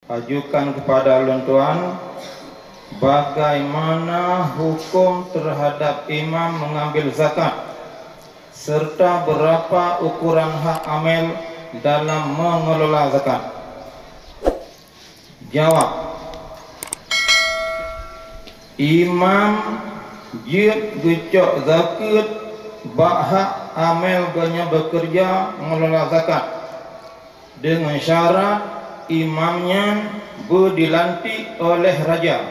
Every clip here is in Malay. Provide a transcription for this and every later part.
ajukan kepada Tuan bagaimana hukum terhadap imam mengambil zakat serta berapa ukuran hak amil dalam mengelola zakat. Jawab, imam jid gecok zakat bak hak amil ganya bekerja mengelola zakat dengan syarat imamnya dilantik oleh raja.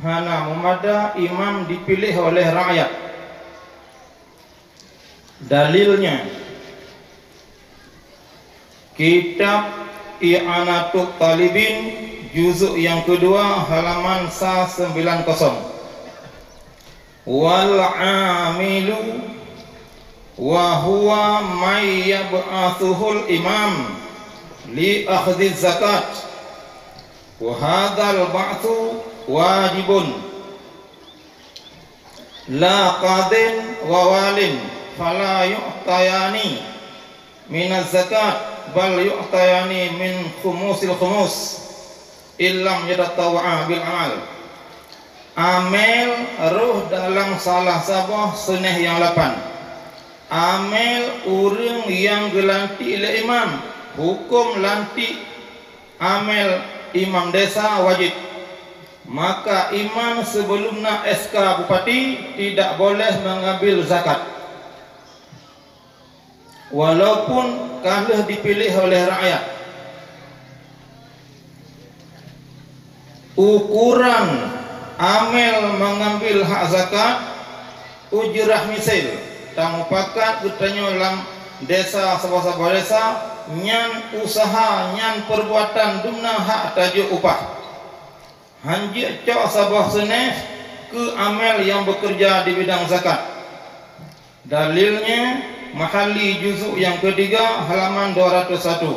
Hana memada imam dipilih oleh rakyat. Dalilnya kitab I'anatul Talibin juzuk yang kedua halaman 190. Wal amilu wa huwa may yab'athuhul imam li akhdhi zakat wa hadzal ba'thu wajibun la qadin wa walin fala yu'tayani min az-zakat bal yu'tayani min khumusil khumus illam yatatawa'a bil amal. Amil ruh dalam salah sabah sunnah yang 8. Amil urang yang gelanti oleh imam, hukum lantik amil imam desa wajib. Maka imam sebelum nak SK bupati tidak boleh mengambil zakat, walaupun kalau dipilih oleh rakyat. Ukuran amil mengambil hak zakat ujrah misil tamu pakat bertanya dalam desa sabah-sabah desa nyan usaha nyan perbuatan dumna hak tajuk upah hanjik cok sabah seneh ke amil yang bekerja di bidang zakat. Dalilnya Mahali juzuk yang ketiga halaman 201.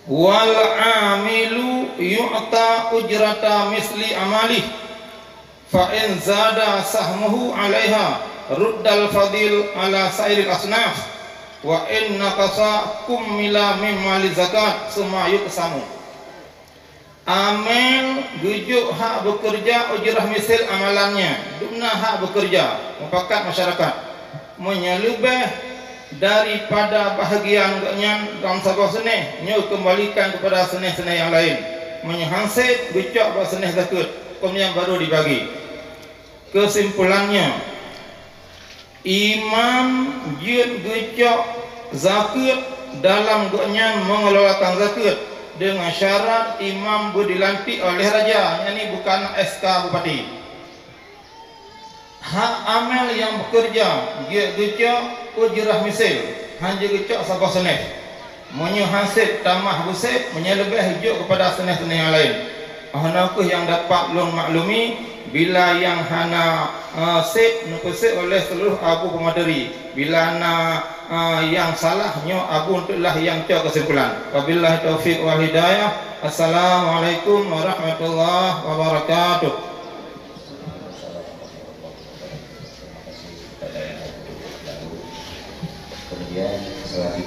Wal amilu yu'ta ujrata misli amalih fa in zada sahmuhu 'alaiha ruddal fadil ala sairil asnaf wa in naqasa kummila min mali zakat summa yuqsamu. Amil gujuk hak bekerja ujrah misil amalannya dumna hak bekerja mufakat masyarakat menyelebih daripada bahagian gaknya dalam sabah seneh nyu kembalikan kepada seneh-seneh yang lain menyehansip gujuk bah seneh zakat kemudian baru dibagi. Kesimpulannya imam jid gujuk zakat dalam gaknya mengelolakan zakat dengan syarat imam dilantik oleh raja, ini bukan SK bupati. Hak amil yang bekerja dia gecok ujrah misil hanya gecok sabah seneh menyehansip tamah busib menyelebih hijau kepada seneh-seneh yang lain. Ahnakuh yang dapat lun maklumi bila yang hana sip nupusik oleh seluruh abu pemaderi, bila na yang salahnya abu untuklah yang cok kesimpulan. Wabillahi taufiq wal hidayah. Assalamualaikum warahmatullahi wabarakatuh. Kemudian selanjutnya